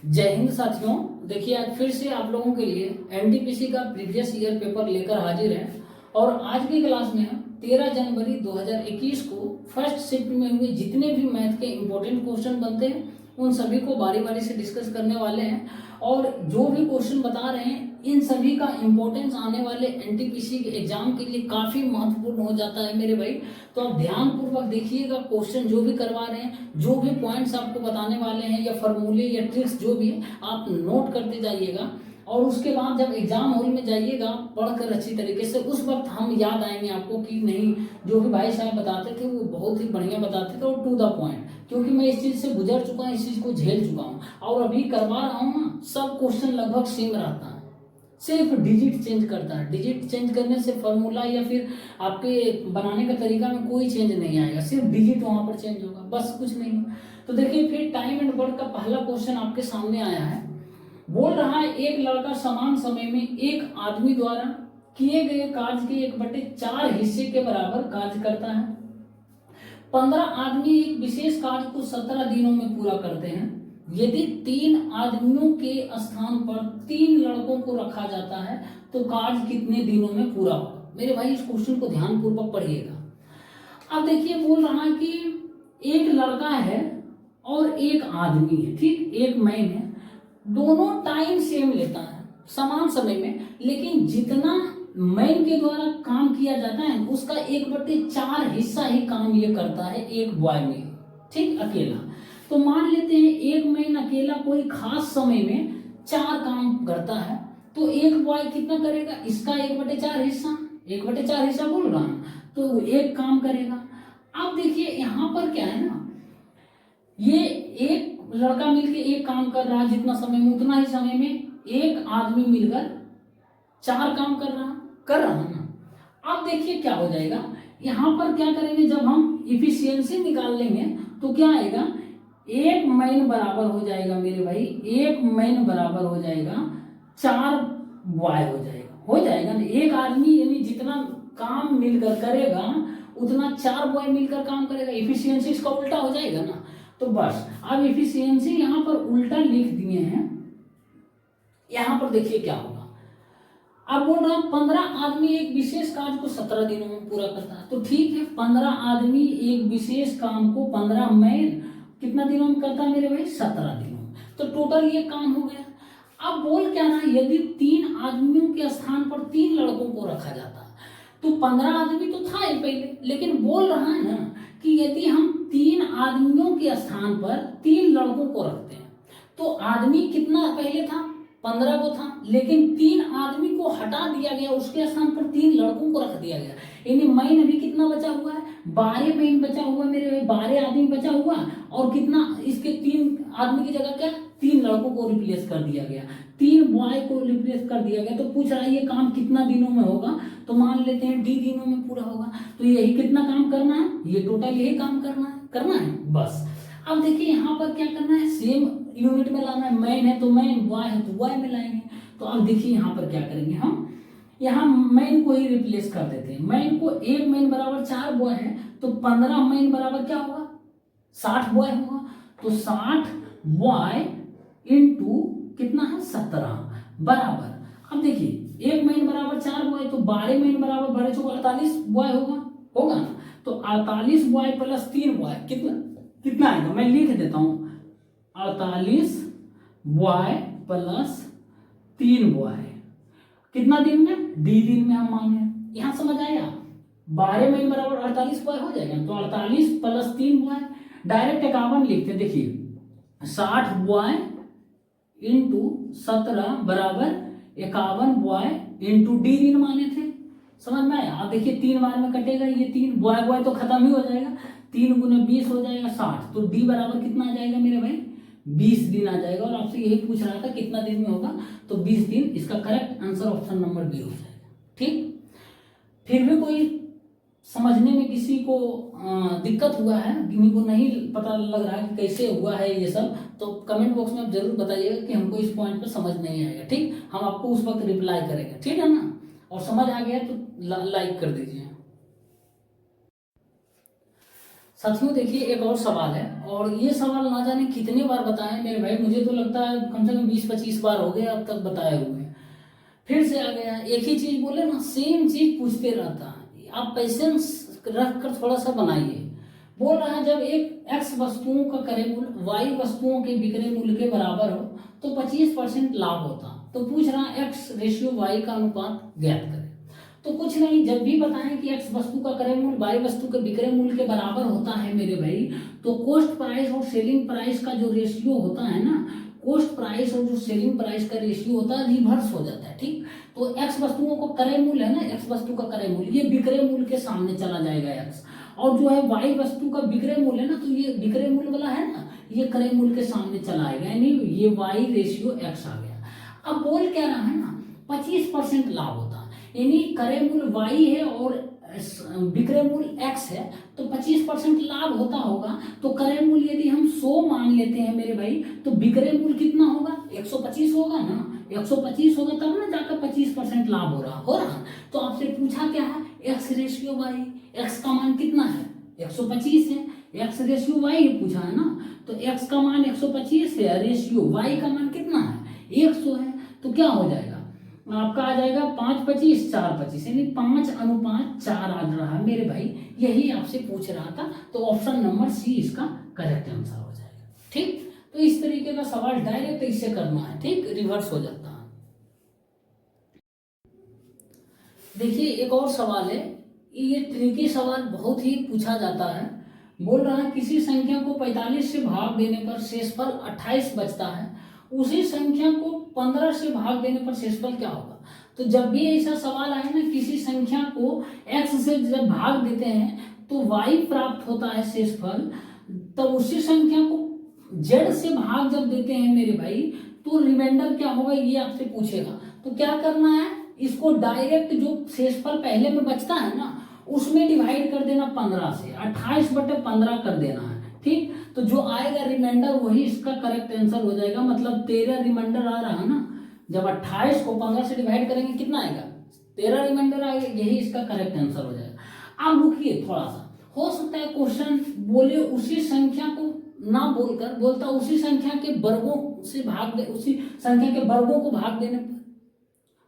जय हिंद साथियों। देखिए आज फिर से आप लोगों के लिए एनटीपीसी का प्रीवियस ईयर पेपर लेकर हाजिर है और आज की क्लास में हम 13 जनवरी 2021 को फर्स्ट शिफ्ट में हुए जितने भी मैथ के इम्पोर्टेंट क्वेश्चन बनते हैं उन सभी को बारी बारी से डिस्कस करने वाले हैं और जो भी क्वेश्चन बता रहे हैं इन सभी का इम्पोर्टेंस आने वाले एनटीपीसी के एग्जाम के लिए काफी महत्वपूर्ण हो जाता है मेरे भाई। तो आप ध्यान पूर्वक देखिएगा, क्वेश्चन जो भी करवा रहे हैं, जो भी पॉइंट्स आपको बताने वाले हैं या फॉर्मूले या ट्रिक्स जो भी है आप नोट करते जाइएगा और उसके बाद जब एग्जाम हॉल में जाइएगा पढ़कर अच्छी तरीके से, उस वक्त हम याद आएंगे आपको कि नहीं जो भी भाई साहब बताते थे वो बहुत ही बढ़िया बताते थे और टू द पॉइंट, क्योंकि मैं इस चीज़ से गुजर चुका हूँ, इस चीज़ को झेल चुका हूँ और अभी करवा रहा हूँ ना। सब क्वेश्चन लगभग सेम रहता है, सिर्फ डिजिट चेंज करता है। डिजिट चेंज करने से फॉर्मूला या फिर आपके बनाने का तरीका में कोई चेंज नहीं आएगा, सिर्फ डिजिट वहां पर चेंज होगा, बस कुछ नहीं। तो देखिए फिर टाइम एंड वर्क का पहला क्वेश्चन आपके सामने आया है। बोल रहा है एक लड़का समान समय में एक आदमी द्वारा किए गए कार्य के 1/4 हिस्से के बराबर कार्य करता है। 15 आदमी एक विशेष कार्य को 17 दिनों में पूरा करते हैं। यदि 3 आदमियों के स्थान पर 3 लड़कों को रखा जाता है तो कार्य कितने दिनों में पूरा होगा। मेरे भाई इस क्वेश्चन को ध्यान पूर्वक पढ़िएगा। अब देखिए बोल रहा है कि एक लड़का है और एक आदमी है, ठीक, एक मैन है, दोनों टाइम सेम लेता है समान समय में, लेकिन जितना मैन के द्वारा काम किया जाता है उसका 1/4 हिस्सा ही काम ये करता है एक बॉय में, ठीक, अकेला। तो मान लेते हैं एक मैन अकेला कोई खास समय में 4 काम करता है तो एक बॉय कितना करेगा, इसका 1/4 हिस्सा, 1/4 हिस्सा बोल रहा हूं, तो एक काम करेगा। अब देखिए यहां पर क्या है ना, ये एक लड़का मिलकर एक काम कर रहा है जितना समय में, उतना ही समय में एक आदमी मिलकर 4 काम कर रहा है ना। अब देखिए क्या हो जाएगा, यहां पर क्या करेंगे, जब हम इफिशियंसी निकाल लेंगे तो क्या आएगा, एक मैन बराबर हो जाएगा मेरे भाई, एक मैन बराबर हो जाएगा 4 बॉय हो जाएगा ना। एक आदमी यानी जितना काम मिलकर करेगा उतना 4 बॉय मिलकर काम करेगा, इफिशियंसी इसका उल्टा हो जाएगा ना। तो बस अब इफिशियंसी यहां पर उल्टा लिख दिए हैं। यहां पर देखिए क्या होगा, अब बोल रहा 15 आदमी एक विशेष कार्य को 17 दिनों में पूरा करता है, तो ठीक है 15 आदमी एक विशेष काम को 15 मैन कितना दिनों में करता है मेरे भाई, 17 दिनों में, तो टोटल ये काम हो गया। अब बोल क्या रहा है, यदि 3 आदमियों के स्थान पर 3 लड़कों को रखा जाता है तो 15 आदमी तो था ही पहले, लेकिन बोल रहा है ना कि यदि हम 3 आदमियों के स्थान पर 3 लड़कों को रखते हैं तो आदमी कितना पहले था, 15 को था, लेकिन 3 आदमी को हटा दिया गया, उसके स्थान पर 3 लड़कों को रख दिया गया, यानी मैन अभी कितना बचा हुआ है, 12 मैन बचा हुआ मेरे, 12 आदमी बचा हुआ और कितना इसके 3 आदमी की जगह क्या 3 लड़कों को रिप्लेस कर दिया गया, 3 बॉय को रिप्लेस कर दिया गया। तो पूछ रहा है ये काम कितना दिनों में होगा, तो मान लेते हैं डी दिनों में पूरा होगा। तो यही कितना काम करना है, ये टोटल यही काम करना है बस। अब देखिए यहाँ पर क्या करना है, सेम यूनिट में लाना है, मैन है तो मैन, बॉय है तो बॉय में लाएंगे। तो अब देखिए यहाँ पर क्या करेंगे, हम यहाँ मैन को ही रिप्लेस कर देते हैं। मैन को एक मैन बराबर 4 बॉय है तो 15 मैन बराबर क्या होगा, 60 बॉय होगा। तो 60 बॉय इंटू कितना है 17 बराबर, अब देखिए एक मैन बराबर 4 बॉय तो 12 मैन बराबर 12 चौक 48 बॉय होगा ना। तो 48 बॉय प्लस 3 बॉय कितना आएगा, मैं लिख देता हूं, 48 बॉय प्लस 3 बॉय कितना दिन में, डी दिन में हम मांगे। यहां समझ आया, 12 महीने बराबर 48 बॉय हो जाएगा, तो 48 प्लस 3 बॉय, डायरेक्ट 51 लिखते, देखिए 60 बॉय इंटू 17 बराबर 51 बॉय इंटू डी दिन माने थे, समझ में आया। अब देखिए 3 बार में कटेगा, ये 3 बॉय तो खत्म ही हो जाएगा, 3 गुने 20 हो जाएगा 60, तो डी बराबर कितना आ जाएगा मेरे भाई, 20 दिन आ जाएगा। और आपसे यही पूछ रहा था कितना दिन में होगा, तो 20 दिन, इसका correct answer option number b हो जाएगा। ठीक, फिर भी कोई समझने में किसी को दिक्कत हुआ है, किसी को नहीं पता लग रहा है कि कैसे हुआ है ये सब, तो कमेंट बॉक्स में आप जरूर बताइएगा कि हमको इस पॉइंट पे समझ नहीं आएगा, ठीक, हम आपको उस वक्त रिप्लाई करेंगे, ठीक है ना। और समझ आ गया तो लाइक कर दीजिए। साथियों देखिए एक और सवाल है, और ये सवाल ना जाने कितने बार बताएं मेरे भाई, मुझे तो लगता है कम से कम 20-25 बार हो गए अब तक बताए हुए। फिर से आ गया, एक ही चीज बोले ना, सेम चीज पूछते रहता है। आप पेशेंस रख कर थोड़ा सा बनाइए। बोल रहा है जब एक एक्स वस्तुओं का क्रय मूल्य वाई वस्तुओं के विक्रय मूल्य के बराबर हो तो 25% लाभ होता। तो पूछ रहा है एक्स रेशियो वाई का अनुपात ज्ञात करें। तो कुछ नहीं, जब भी बताएं कि एक्स वस्तु का क्रय मूल्य वाई वस्तु के विक्रय मूल्य के बराबर होता है मेरे भाई, तो कॉस्ट प्राइस और सेलिंग प्राइस का जो रेशियो होता है ना, कॉस्ट प्राइस और जो सेलिंग प्राइस का रेशियो होता है रिवर्स हो जाता है। ठीक, तो एक्स वस्तुओं का क्रय मूल्य है ना, एक्स वस्तु का क्रय मूल्य ये विक्रय मूल्य के सामने चला जाएगा एक्स, और जो है वाई वस्तु का विक्रय मूल्य है ना, तो ये विक्रय मूल्य वाला है ना, ये क्रय मूल्य के सामने चला आएगा, यानी ये वाई रेशियो एक्स आ गया। अब बोल क्या रहा है ना, 25% लाभ होता है, यानी क्रय मूल्य वाई है और विक्रय मूल्य एक्स है, तो 25% लाभ होता होगा। तो क्रय मूल्य यदि हम 100 मान लेते हैं मेरे भाई, तो विक्रय मूल्य कितना होगा, 125 होगा ना, 125 होगा तब ना जाकर 25% लाभ हो रहा। तो आपसे पूछा क्या है, एक्स रेशियो वाई, एक्स का मान कितना है, 125 है, एक्स रेशियो वाई पूछा है ना, तो एक्स का मान 125 है, रेशियो वाई का मान कितना है, 100 है। तो क्या हो जाएगा आपका, आ जाएगा 5-25 4-25, यानी 5:4 आ रहा है मेरे भाई, यही आपसे पूछ रहा था। तो ऑप्शन नंबर सी इसका करेक्ट आंसर हो जाएगा। ठीक, तो इस तरीके का सवाल डायरेक्ट इससे करना है, ठीक, रिवर्स हो जाता है। देखिए एक और सवाल है, ये ट्रिकी सवाल बहुत ही पूछा जाता है। बोल रहा है किसी संख्या को 45 से भाग देने पर शेषफल 28 बचता है, उसी संख्या को 15 से भाग देने पर शेषफल क्या होगा। तो जब भी ऐसा सवाल आए ना, किसी संख्या को x से जब भाग देते हैं तो y प्राप्त होता है शेषफल, तब उसी संख्या को z से भाग जब देते हैं मेरे भाई, तो रिमाइंडर क्या होगा ये आपसे पूछेगा। तो क्या करना है, इसको डायरेक्ट जो शेषफल पहले में बचता है ना, उसमें डिवाइड कर देना 15 से, 28/15 कर देना है। ठीक, तो जो आएगा रिमाइंडर वही इसका करेक्ट आंसर हो जाएगा। मतलब 13 रिमाइंडर आ रहा है ना, जब 28 को 15 से डिवाइड करेंगे कितना आएगा, 13 रिमाइंडर आएगा, यही इसका करेक्ट आंसर हो जाएगा। अब रुकिए थोड़ा सा, हो सकता है क्वेश्चन बोले उसी संख्या को ना बोलकर बोलता उसी संख्या के वर्गों से भाग दे, उसी संख्या के वर्गों को भाग देने पर,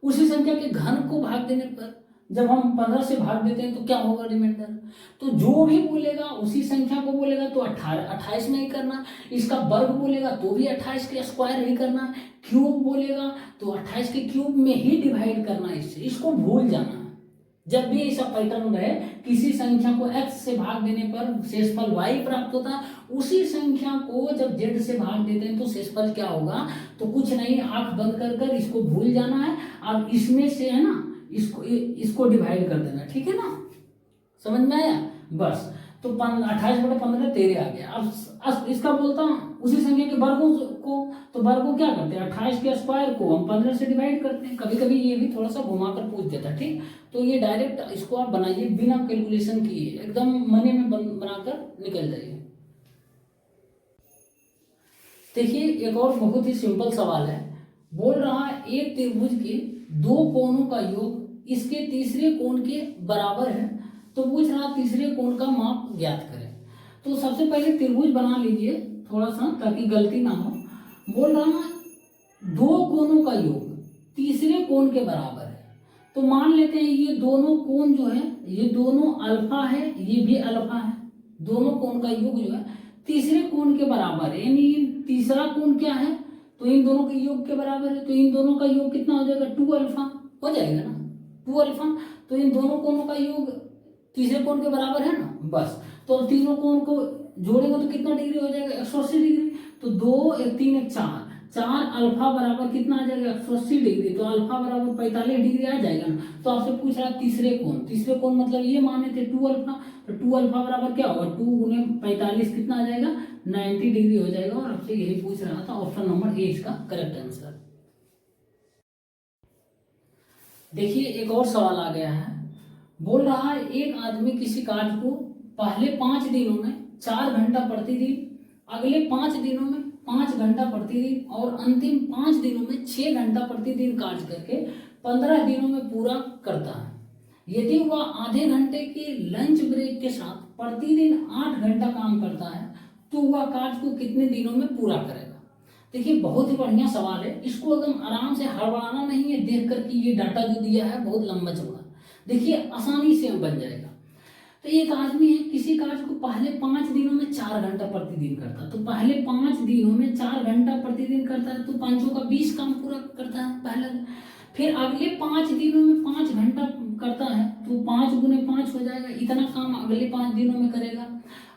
उसी संख्या के घन को भाग देने पर जब हम 15 से भाग देते हैं तो क्या होगा रिमाइंडर। तो जो भी बोलेगा उसी संख्या को बोलेगा तो 28 में ही करना, इसका वर्ग बोलेगा तो भी 28 के स्क्वायर ही करना, क्यूब बोलेगा तो 28 के क्यूब में ही डिवाइड करना, इससे इसको भूल जाना। जब भी ऐसा पैटर्न रहे, किसी संख्या को x से भाग देने पर शेषफल y प्राप्त होता है, उसी संख्या को जब z से भाग देते हैं तो शेषफल क्या होगा। तो कुछ नहीं, आंख बंद कर इसको भूल जाना है। अब इसमें से है ना, इसको डिवाइड कर देना, ठीक है ना, समझ में आया बस। तो 28/15 13 आ गया। अब इसका बोलता हूँ उसी संख्या के वर्गों को, तो वर्गों क्या करते हैं, 28 के स्क्वायर को हम 15 से डिवाइड करते हैं। कभी कभी ये भी थोड़ा सा घुमाकर पूछ देता है। ठीक, तो ये डायरेक्ट इसको आप बनाइए बिना कैलकुलेशन किए, एकदम मने में बनाकर निकल जाइए। देखिए एक और बहुत ही सिंपल सवाल है। बोल रहा है एक त्रिभुज के दो कोणों का योग इसके तीसरे कोण के बराबर है, तो पूछ रहा तीसरे कोण का माप ज्ञात करें। तो सबसे पहले त्रिभुज बना लीजिए थोड़ा सा ताकि गलती ना हो। बोल रहा है दो कोणों का योग तीसरे कोण के बराबर है, तो मान लेते हैं ये दोनों कोण जो है, ये दोनों अल्फा है, ये भी अल्फा है, दोनों कोण का योग जो है तीसरे कोण के बराबर है, यानी तीसरा कोण क्या है, तो इन दोनों के योग के बराबर है। तो इन दोनों का योग कितना हो जाएगा, 2 अल्फा हो जाएगा ना, 2 अल्फा। तो इन दोनों कोणों का योग तीसरे कोण के बराबर है ना, बस। तो तीनों कोण को जोड़ेंगे तो कितना डिग्री हो जाएगा, 180 डिग्री। तो 2 1 3 1 4 अल्फा बराबर कितना आ जाएगा, 180 डिग्री। तो अल्फा बराबर 45 डिग्री आ जाएगा ना। तो आपसे पूछ रहा तीसरे कोण मतलब ये माने थे 2 अल्फा, तो 2 अल्फा बराबर क्या होगा, 2 गुने 45 कितना आ जाएगा, 90 डिग्री हो जाएगा। और आपसे यही पूछ रहा था, ऑप्शन नंबर ए इसका करेक्ट आंसर। देखिए एक और सवाल आ गया है। बोल रहा है एक आदमी किसी कार्य को पहले 5 दिनों में 4 घंटा प्रतिदिन, अगले 5 दिनों में 5 घंटा प्रतिदिन और अंतिम 5 दिनों में 6 घंटा प्रतिदिन कार्य करके 15 दिनों में पूरा करता है। यदि वह आधे घंटे के लंच ब्रेक के साथ प्रतिदिन 8 घंटा काम करता है तो वह कार्य को कितने दिनों में पूरा करेगा। देखिए बहुत ही बढ़िया सवाल है, इसको एकदम आराम से हड़बड़ाना नहीं है देख कर कि ये डाटा जो दिया है बहुत लंबा चौड़ा, देखिए आसानी से बन जाएगा। तो एक आदमी है किसी कार्य को पहले 5 दिनों में 4 घंटा प्रतिदिन करता है, तो पहले 5 दिनों में 4 घंटा प्रतिदिन करता है तो 5 का 20 काम पूरा करता है पहले। फिर अगले 5 दिनों में 5 घंटा करता है तो 5 गुने 5 हो जाएगा, इतना काम अगले 5 दिनों में करेगा।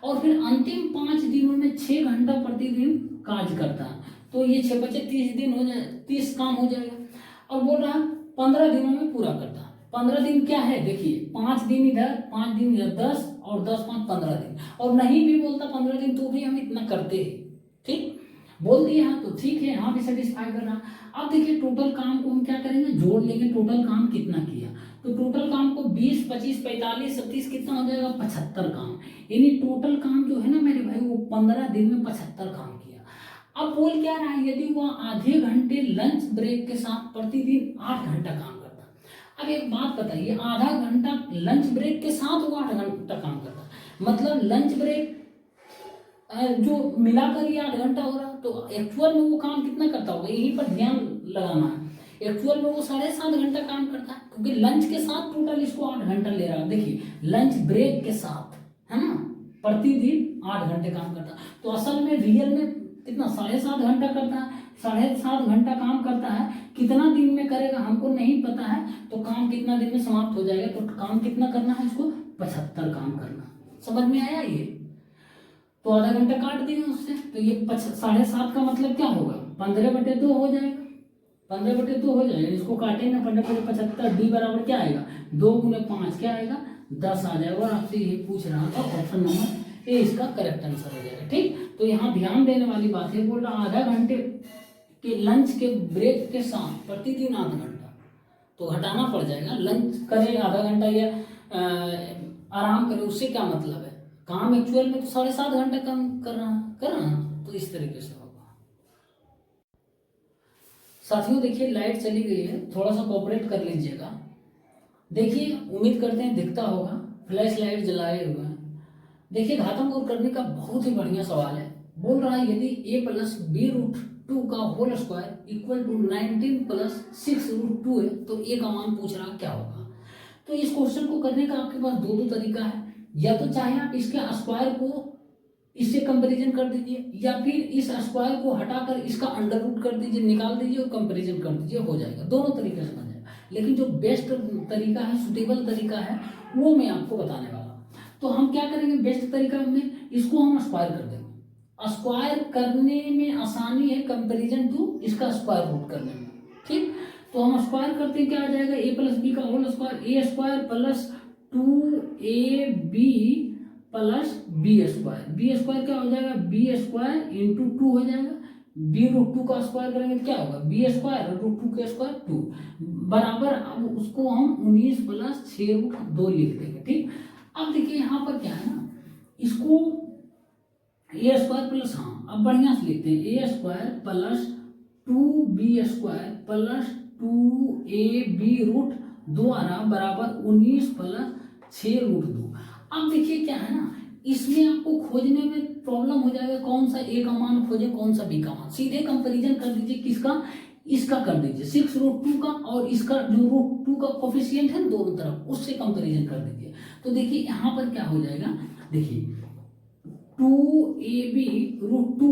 और फिर अंतिम 5 दिनों में 6 घंटा प्रतिदिन कार्य करता है तो ये 6 बचे 30 दिन हो जाए, 30 काम हो जाएगा। और बोल रहा है 15 दिनों में पूरा करता है। 15 दिन क्या है, देखिए 5 दिन इधर 5 दिन इधर, 10 और 10 5 15 दिन, और नहीं भी बोलता 15 दिन तो भी हम इतना करते हैं। ठीक बोल दिए हाँ तो ठीक है, यहाँ भी सेटिस्फाई कर रहा। अब देखिए टोटल काम को हम क्या करेंगे, जोड़ लेंगे टोटल काम कितना किया, तो टोटल काम को 20 25 45 37 कितना हो जाएगा 75 काम, यानी टोटल काम जो है ना मेरे भाई वो 15 दिन में 75 काम किया। अब बोल क्या रहा है, यदि वह आधे घंटे लंच ब्रेक के साथ प्रतिदिन 8 घंटा काम करता। अब एक बात बताइए, आधा घंटा लंच ब्रेक के साथ वो 8 घंटा काम करता, मतलब लंच ब्रेक जो मिलाकर ये 8 घंटा हो रहा, तो एक्चुअल में वो काम कितना करता होगा, यहीं पर ध्यान लगाना है। एक्चुअल में वो 7.5 घंटा काम करता है, क्योंकि लंच के साथ टोटल इसको 8 घंटा ले रहा है। देखिए लंच ब्रेक के साथ है ना प्रतिदिन 8 घंटे काम करता, तो असल में रियल में कितना 7.5 घंटा करता है। 7.5 घंटा काम करता है, कितना दिन में करेगा हमको नहीं पता है, तो काम कितना दिन में समाप्त हो जाएगा, तो काम कितना करना है इसको 75 काम करना। समझ में आया ये, तो आधा घंटा काट दिया उससे, तो ये 7.5 का मतलब क्या होगा 15/2 हो जाएगा, 15/2 हो जाएगा। इसको काटेंगे 15/75, डी बराबर क्या आएगा 2 गुने 5 क्या आएगा 10 आ जाएगा। और आपसे ये पूछ रहा था, ऑप्शन नंबर ए इसका करेक्ट आंसर हो जाएगा। ठीक, तो यहाँ ध्यान देने वाली बात है, बोल रहा आधा घंटे के लंच के ब्रेक के साथ प्रतिदिन आधा घंटा, तो घटाना पड़ जाएगा, लंच करे आधा घंटा या आराम करे, उससे क्या मतलब है, काम एक्चुअल में तो 7.5 घंटा काम कर रहा, तो इस तरीके से होगा। साथियों देखिए लाइट चली गई है, थोड़ा सा कोऑपरेट कर लीजिएगा। देखिए उम्मीद करते हैं दिखता होगा, फ्लैश लाइट जलाए हुए हैं। देखिए घातांक और करने का बहुत ही बढ़िया सवाल है। बोल रहा है यदि a + b√2 का होल स्क्वायर इक्वल टू 19 + 6√2 है तो a का मान पूछ रहा क्या होगा। तो इस क्वेश्चन को करने का आपके पास दो तरीका है, या तो चाहे आप इसके स्क्वायर को इससे कंपैरिजन कर दीजिए, या फिर इस स्क्वायर को हटाकर इसका अंडर रूट कर दीजिए, निकाल दीजिए और कंपैरिजन कर दीजिए, हो जाएगा। दोनों तरीके से बन जाएगा, लेकिन जो बेस्ट तरीका है, सुटेबल तरीका है, वो मैं आपको बताने वाला। तो हम क्या करेंगे, बेस्ट तरीका में इसको हम स्क्वायर कर देंगे। स्क्वायर करने में आसानी है कंपैरिजन टू इसका स्क्वायर रूट करने में। ठीक, तो हम स्क्वायर करते हैं, क्या आ जाएगा a + b का whole square, a² + 2ab + b² क्या हो जाएगा b² × 2 हो जाएगा, b√2 का स्क्वायर करेंगे तो क्या होगा b² √2 के स्क्वायर 2 बराबर। अब उसको हम 19 + 6√2 लिख देंगे। ठीक, अब देखिए यहाँ पर क्या है ना, इसको a² + हाँ अब बढ़िया से लिखते हैं a² + 2b² + 2ab√2 आ रहा बराबर 19 + 6√2। अब देखिए क्या है ना, इसमें आपको खोजने में प्रॉब्लम हो जाएगा, कौन सा a का मान खोजे कौन सा b का मान। सीधे कंपैरिजन कर दीजिए, किसका, इसका कर दीजिए 6√2 का, और इसका जो √2 का कोफिशिएंट है दोनों तरफ, उससे कंपैरिजन कर दीजिए। तो देखिए यहाँ पर क्या हो जाएगा, देखिए 2ab√2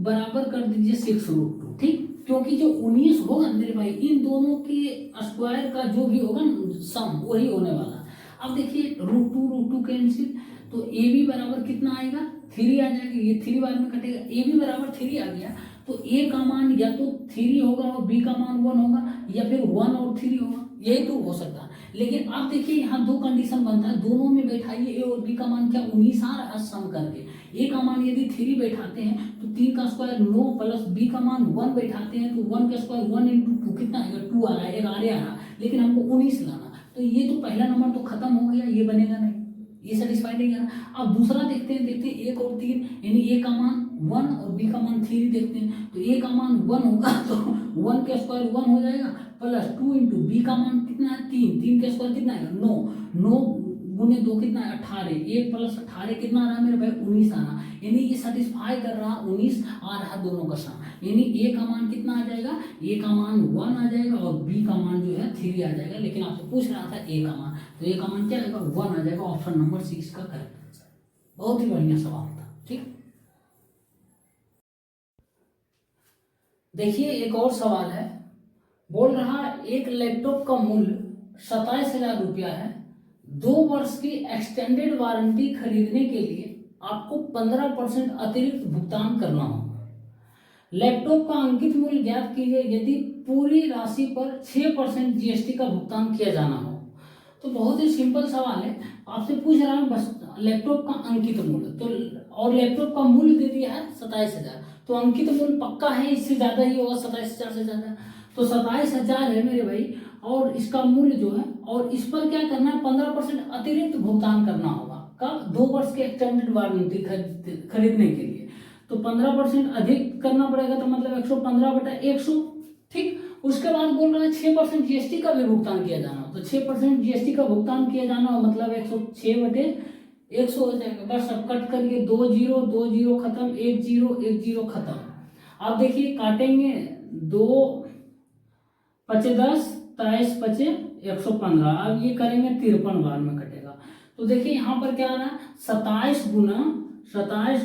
बराबर कर दीजिए 6√2। ठीक, क्योंकि जो 19 होगा मेरे भाई, इन दोनों के स्क्वायर का जो भी होगा सम वही होने वाला। अब देखिए √2 कैंसिल, तो ए बी बराबर कितना आएगा 3 आ जाएगा, ये 3 बार में कटेगा, ए बी बराबर 3 आ गया, तो ए का मान या तो 3 होगा और बी का मान 1 होगा, या फिर 1 और 3 होगा, यही तो हो सकता है। लेकिन आप देखिए यहाँ दो कंडीशन बनता है, दोनों में बैठाइए ए और बी का मान क्या 19 आ रहा है सम करके। ए का मान यदि 3 बैठाते हैं तो 3 का स्क्वायर 9 + बी का मान 1 बैठाते हैं तो 1 का स्क्वायर 1 × 2 कितना आएगा 2 आ रहा है, 11 आ रहा, लेकिन हमको 19 लाना, तो ये तो पहला नंबर तो खत्म हो गया, ये बनेगा नहीं, ये सेटिस्फाइड नहीं करा। अब दूसरा देखते हैं 1 और 3, यानी ए का मान 1 और बी का मान 3 देखते हैं, तो ए का मान 1 होगा तो 1 का स्क्वायर 1 हो जाएगा, +2 × बी का मान कितना है 3 के स्क्वायर कितना आएगा 9 गुने 2 कितना है 18, 1 प्लस 18 कितना आ रहा है मेरे भाई 19 आ रहा, यानी ये सेटिस्फाई कर रहा 19 आ रहा दोनों का सम, यानी ए का मान कितना आ जाएगा, ए का मान 1 आ जाएगा और बी का मान जो है 3 आ जाएगा, लेकिन आपसे पूछ रहा था ए का मान, तो ए का मान क्या आएगा 1 आ जाएगा, ऑप्शन नंबर 6 का करेक्ट आंसर। बहुत ही बढ़िया सवाल था। ठीक, देखिए एक और सवाल है, बोल रहा एक लैपटॉप का मूल्य 27,000 रुपया है, 2 वर्ष की एक्सटेंडेड वारंटी खरीदने के लिए आपको 15% अतिरिक्त भुगतान करना होगा। लैपटॉप का अंकित मूल्य ज्ञात कीजिए यदि पूरी राशि पर 6% जीएसटी का भुगतान किया जाना हो। तो बहुत ही सिंपल सवाल है, आपसे पूछ रहा है बस लैपटॉप का अंकित मूल्य, तो और लैपटॉप का मूल्य दे दिया है 27,000, तो अंकित मूल्य पक्का है इससे ज्यादा ही होगा, 27,000 से ज्यादा, तो 27,000 है मेरे भाई, और इसका मूल्य जो है, और इस पर क्या करना है 15% अतिरिक्त भुगतान करना होगा। कब? 2 वर्ष के एक्सटेंडेड वारंटी खरीदने के लिए, तो 15% अधिक करना पड़ेगा, तो मतलब 115/100। ठीक, उसके बाद बोल रहा है 6% जीएसटी का भी भुगतान किया जाना हो, तो 6% जीएसटी का भुगतान किया जाना हो मतलब 106/100 हो जाएगा। बस अब कट करिए, 2 0 2 0 खत्म, 1 0 1 0 खत्म। आप देखिए काटेंगे, 2 5 10 23 5 115, अब ये करेंगे 53 बार में कटेगा। तो देखिए यहाँ पर क्या आ रहा है 27 गुना 23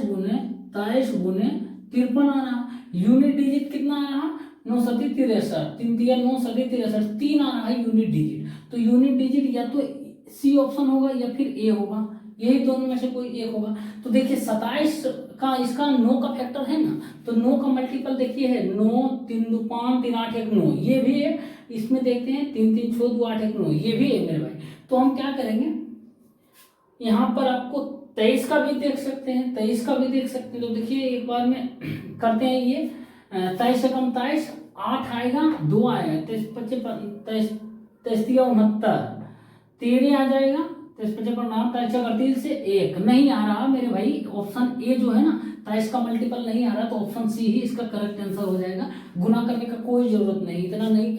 आ रहा, यूनिट डिजिट कितना आ रहा 9 7 63, 3 3 9 7 63, 3 आ रहा है यूनिट डिजिट। तो यूनिट डिजिट या तो सी ऑप्शन होगा या फिर ए होगा, यही दोनों में से कोई एक होगा। तो देखिए 27 का इसका 9 का फैक्टर है ना, तो 9 का मल्टीपल देखिए है 9 3 2 5 3 8 1 9, ये भी है। इसमें देखते हैं 3 3 6 2 8 1 9, ये भी है मेरे भाई। तो हम क्या करेंगे, यहाँ पर आपको 23 का भी देख सकते हैं, 23 का भी देख सकते हैं। तो देखिए एक बार में करते हैं, ये 23 से कम 23, 8 आएगा 2 आएगा, 23 25 23 69, 13 आ जाएगा, 23 25 23 38 से 1 नहीं आ रहा मेरे भाई, ऑप्शन ए जो है ना 23 का मल्टीपल नहीं आ रहा, तो ऑप्शन सी ही इसका करेक्ट आंसर हो जाएगा। गुना करने का कोई जरूरत नहीं, इतना नहीं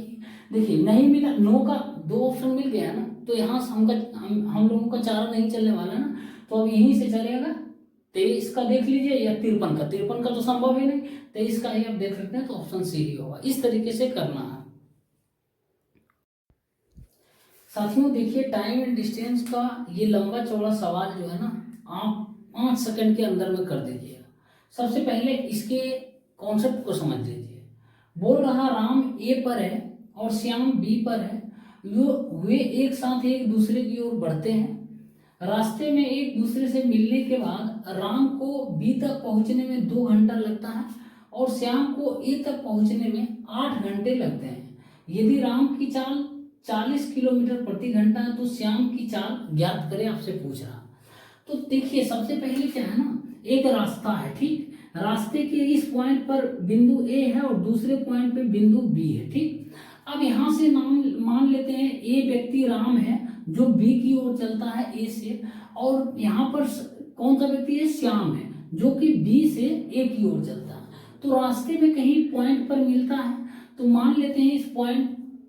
देखिए नहीं मिला, 9 का 2 ऑप्शन मिल गया ना, तो यहाँ हम लोगों का चारा नहीं चलने वाला ना, तो अब यहीं से चलेगा। 23 का देख लीजिए या 53 का तो संभव ही नहीं, 23 का ही आप देख सकते हैं, तो ऑप्शन सी ही होगा। इस तरीके से करना है साथियों। देखिए टाइम एंड डिस्टेंस का ये लंबा चौड़ा सवाल जो है ना, आप 5 सेकंड के अंदर में कर दीजिएगा। सबसे पहले इसके कॉन्सेप्ट को समझ लीजिए। बोल रहा राम ए पर है और श्याम बी पर है, वे एक साथ एक दूसरे की ओर बढ़ते हैं। रास्ते में एक दूसरे से मिलने के बाद राम को बी तक पहुंचने में 2 घंटा लगता है और श्याम को ए तक पहुंचने में 8 घंटे लगते हैं। यदि राम की चाल 40 किलोमीटर प्रति घंटा है तो श्याम की चाल ज्ञात करें, आपसे पूछ रहा। तो देखिए सबसे पहले क्या है ना, एक रास्ता है, ठीक, रास्ते के इस पॉइंट पर बिंदु ए है और दूसरे पॉइंट पे बिंदु बी है, ठीक। अब यहाँ से मान लेते हैं ए व्यक्ति राम है जो बी की ओर चलता है ए से, और यहाँ पर कौन सा व्यक्ति है, श्याम है जो कि बी से ए की ओर चलता है। तो रास्ते में कहीं पॉइंट पर मिलता है, तो मान लेते हैं इस पॉइंट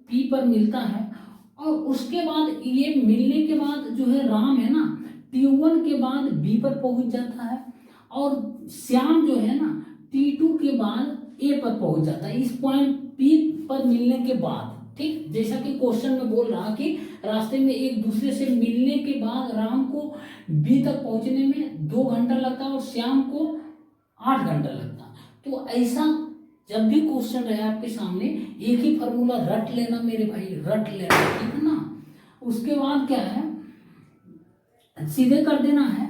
पी पर मिलता है, और उसके बाद ये मिलने के बाद जो है राम है ना T1 के बाद बी पर पहुंच जाता है, और श्याम जो है ना T2 के बाद ए पर पहुंच जाता है, इस पॉइंट पी पर मिलने के बाद, ठीक। जैसा कि क्वेश्चन में बोल रहा कि रास्ते में एक दूसरे से मिलने के बाद राम को बी तक पहुंचने में 2 घंटा लगता है और श्याम को 8 घंटा लगता है। तो ऐसा जब भी क्वेश्चन रहे आपके सामने, एक ही फॉर्मूला रट लेना मेरे भाई, रट लेना, ठीक है ना। उसके बाद क्या है, सीधे कर देना है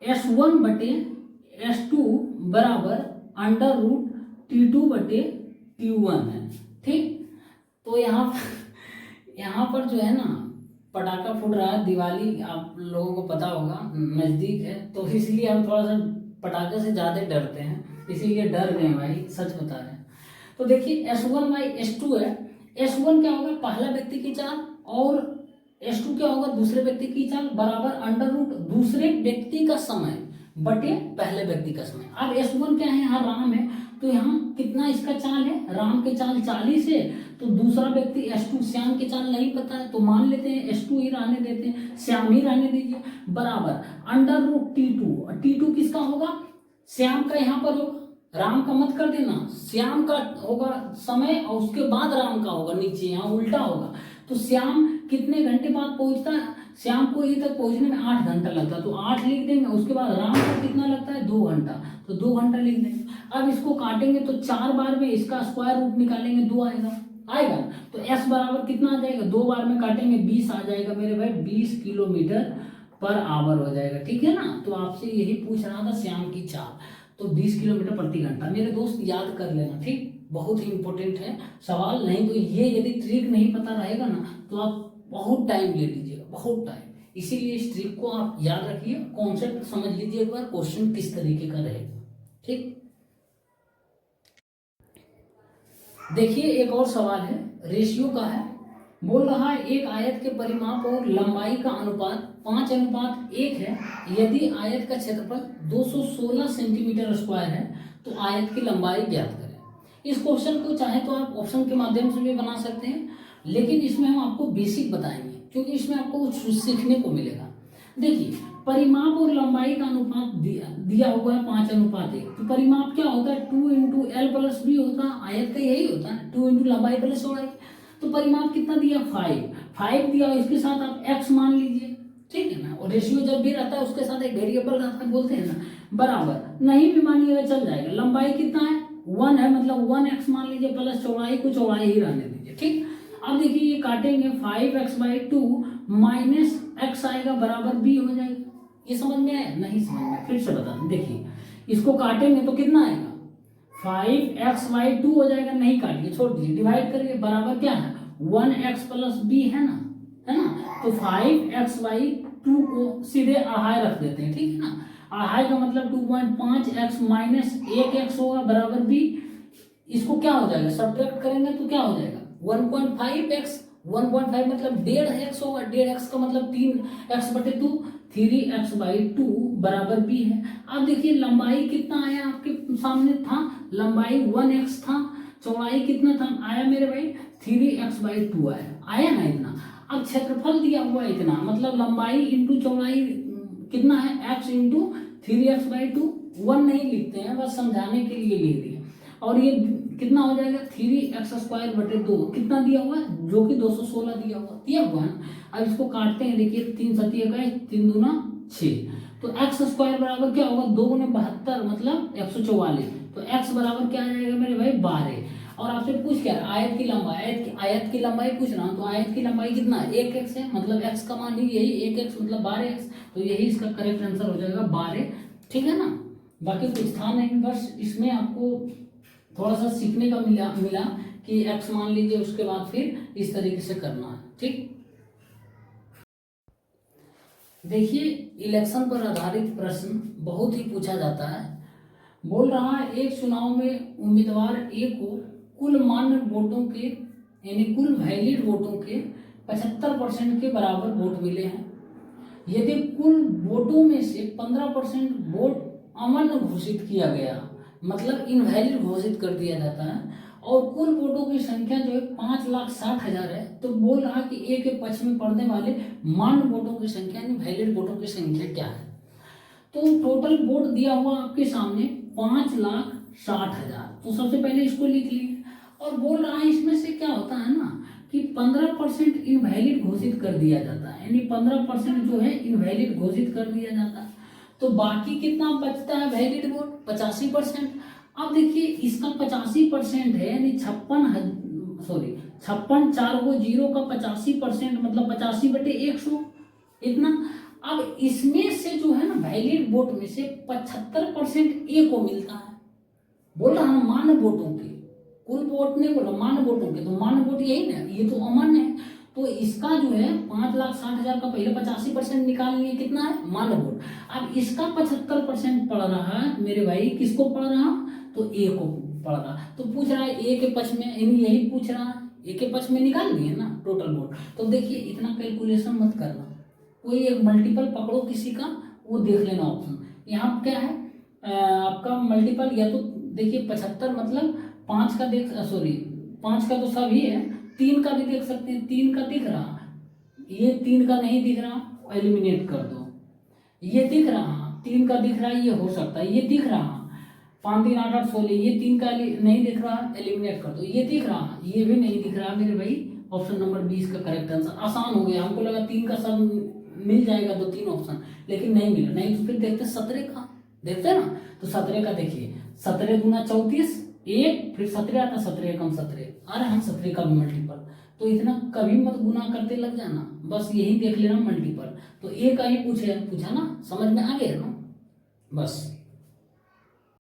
S1/S2 बराबर √T2/T1 है, ठीक। तो यहाँ पर जो है ना पटाखा फूट रहा है, दिवाली आप लोगों को पता होगा नजदीक है, तो इसलिए हम थोड़ा सा पटाखे से ज्यादा डरते हैं, इसीलिए डर गए भाई, सच बता रहे हैं। तो देखिए S1/S2 है, S1 क्या होगा पहला व्यक्ति की चाल, और S2 क्या होगा दूसरे व्यक्ति की चाल, बराबर √ दूसरे व्यक्ति का समय बटे पहले व्यक्ति का समय। अब S1 क्या है, यहाँ राम है, तो यहाँ कितना कितना इसका चाल है, राम के चाल 40 है, तो दूसरा व्यक्ति S2 श्याम के चाल नहीं पता है तो मान लेते हैं S2 ही रहने देते हैं, श्याम ही रहने दीजिए, बराबर अंडर रूट T2। T2 किसका होगा, श्याम का यहाँ पर होगा, राम का मत कर देना, श्याम का होगा समय और उसके बाद राम का होगा, नीचे यहाँ उल्टा होगा। तो श्याम कितने घंटे बाद पहुंचता है, श्याम को ये तक पहुंचने में 8 घंटा लगता है, तो 8 लिख देंगे। उसके बाद राम को कितना लगता है, 2 घंटा, तो 2 घंटा लिख देंगे। अब इसको काटेंगे तो 4 बार में इसका स्क्वायर रूट निकालेंगे, 2 आएगा तो S बराबर कितना आ जाएगा, 2 बार में काटेंगे 20 आ जाएगा मेरे भाई, 20 किलोमीटर पर आवर हो जाएगा, ठीक है ना। तो आपसे यही पूछ रहा था श्याम की चाल, तो 20 किलोमीटर प्रति घंटा। मेरे दोस्त याद कर लेना, ठीक, बहुत ही इंपॉर्टेंट है सवाल। नहीं तो ये यदि ट्रिक नहीं पता रहेगा ना तो आप बहुत टाइम ले लीजिएगा, बहुत टाइम। इसीलिए इस ट्रिक को आप याद रखिए, कॉन्सेप्ट समझ लीजिए एक बार, क्वेश्चन किस तरीके का रहेगा, ठीक। देखिए एक और सवाल है, रेशियो का है। बोल रहा है एक आयत के परिमाप और लंबाई का अनुपात 5:1 है। यदि आयत का क्षेत्रफल 216 सेंटीमीटर स्क्वायर है तो आयत की लंबाई ज्ञात करें। इस क्वेश्चन को चाहे तो आप ऑप्शन के माध्यम से भी बना सकते हैं, लेकिन इसमें हम आपको बेसिक बताएंगे क्योंकि इसमें आपको कुछ सीखने को मिलेगा। देखिए परिमाप और लंबाई का अनुपात दिया हुआ है 5:1। तो परिमाप क्या होता है, 2 × L+B होता है, आयत का यही होता है, 2 × लंबाई प्लस चौड़ाई। तो परिमाप कितना दिया, 5 दिया, इसके साथ आप x मान लीजिए, ठीक है ना। और रेशियो जब भी रहता है उसके साथ एक वेरिएबल रहता है, बोलते हैं ना, बराबर नहीं भी मानिएगा चल जाएगा। लंबाई कितना है, 1 है, मतलब 1x मान लीजिए, प्लस चौड़ाई को चौड़ाई ही रहने दीजिए, ठीक। अब देखिए ये काटेंगे, 5x/2 माइनस x आएगा बराबर b हो जाएगा। ये समझ में आया, नहीं समझ में, फिर से बता दें। देखिए इसको काटेंगे तो कितना आएगा, 5x/2 हो जाएगा, नहीं काटिए, छोड़ दीजिए, डिवाइड करिए, बराबर क्या है 1x + b है ना। तो 5x/2 को सीधे अढ़ाई रख देते हैं, ठीक है ना। अढ़ाई का मतलब 2.5x माइनस 1x होगा बराबर b। इसको क्या हो जाएगा, सब्ट्रैक्ट करेंगे तो क्या हो जाएगा 1.5x, 1.5 मतलब 1.5x होगा, 1.5x का मतलब 3x/2, 3x/2 बराबर b है। अब देखिए लंबाई कितना आया आपके सामने था, लंबाई 1x था, चौड़ाई कितना था आया मेरे भाई 3x/2 आया ना इतना। अब क्षेत्रफल दिया हुआ इतना, मतलब लंबाई इंटू चौड़ाई कितना है, x × 3x/2। 1 नहीं लिखते हैं, बस समझाने के लिए लिख दिए। और ये कितना हो जाएगा 3x² 2, कितना दिया हुआ है, जो कि 216 दिया हुआ है। अब इसको काटते हैं, देखिए 3 × 7 = 21, 3 × 2 = 6। तो x² बराबर क्या होगा, 2 × 72 मतलब 144। तो x बराबर क्या आ जाएगा मेरे भाई 12। और आपसे पूछ क्या रहा, आयत की लंबाई, आयत की लंबाई पूछ रहा हूँ, तो आयत की लंबाई कितना है 1x है, मतलब x का मान ही यही 1x मतलब 12x। तो यही इसका करेक्ट आंसर हो जाएगा 12, ठीक है ना। बाकी कुछ था नहीं, बस इसमें आपको थोड़ा सा सीखने का मिला कि x मान लीजिए, उसके बाद फिर इस तरीके से करना है, ठीक। देखिए इलेक्शन पर आधारित प्रश्न बहुत ही पूछा जाता है। बोल रहा है एक चुनाव में उम्मीदवार ए को कुल मान्य वोटों के यानी कुल वैलिड वोटों के 75% के बराबर वोट मिले हैं। यदि कुल वोटों में से 15% वोट अमान्य घोषित किया गया, मतलब इनवैलिड घोषित कर दिया जाता है, और कुल वोटों की संख्या जो है 5,60,000 है, तो बोल रहा कि ए के पक्ष में पड़ने वाले मान्य वोटों की संख्या यानी वैलिड वोटों की संख्या क्या है। तो टोटल वोट दिया हुआ आपके सामने 5,60,000। तो सबसे पहले इसको लिख लिए। और बोल रहा है इसमें से क्या होता है ना कि 15% इनवैलिड घोषित कर दिया जाता है, यानी 15% जो है इनवैलिड घोषित कर दिया जाता है। तो बाकी कितना बचता है वैलिड वोट 85%। अब देखिए इसका 85% है, यानी 56 4 को 0 का 85% मतलब 85/100 इतना। अब इसमें से जो है ना वैलिड वोट में से 75% ए को मिलता है। बोल रहा है मान्य वोटों के, कुल वोट नहीं बोला, मान्य वोटों के, तो मान्य वोट यही ना, ये तो अमान्य है। तो इसका जो है 5,60,000 का पहले 85% निकाल लिए, कितना है मान्य वोट। अब इसका 75% पड़ रहा है मेरे भाई, किसको पड़ रहा, तो ए को पड़ रहा। तो पूछ रहा है ए के पक्ष में, यही पूछ रहा है, ए के पक्ष में निकाल दिए ना टोटल वोट। तो देखिए इतना कैलकुलेशन मत करना, कोई एक मल्टीपल पकड़ो किसी का, वो देख लेना ऑप्शन। यहाँ क्या है आपका मल्टीपल, या तो देखिए 75 मतलब 5 का देख, सॉरी 5 का तो सब ही है, 3 का भी देख सकते हैं, 3 का दिख रहा, ये 3 का नहीं दिख रहा, एलिमिनेट कर दो। ये दिख रहा, 3 का दिख रहा, ये हो सकता है, ये दिख रहा 5 3 8 8 16, ये 3 का नहीं दिख रहा, एलिमिनेट कर दो। ये दिख रहा, ये भी नहीं दिख रहा मेरे भाई, ऑप्शन नंबर 20 का करेक्ट आंसर। आसान हो गया, हमको लगा 3 का सब मिल जाएगा, 2 3 ऑप्शन, लेकिन नहीं मिला। नहीं तो फिर देखते 17 का, देखते हैं ना, तो 17 का देखिए, 17 दूना 34, एक फिर 17 आता, 17 एकम 17, अरे हम 17 का भी मल्टीपल, तो इतना कभी मत गुना करते लग जाना, बस यही देख लेना मल्टीपल। तो ए का ही पूछा ना, समझ में आ गया ना, बस।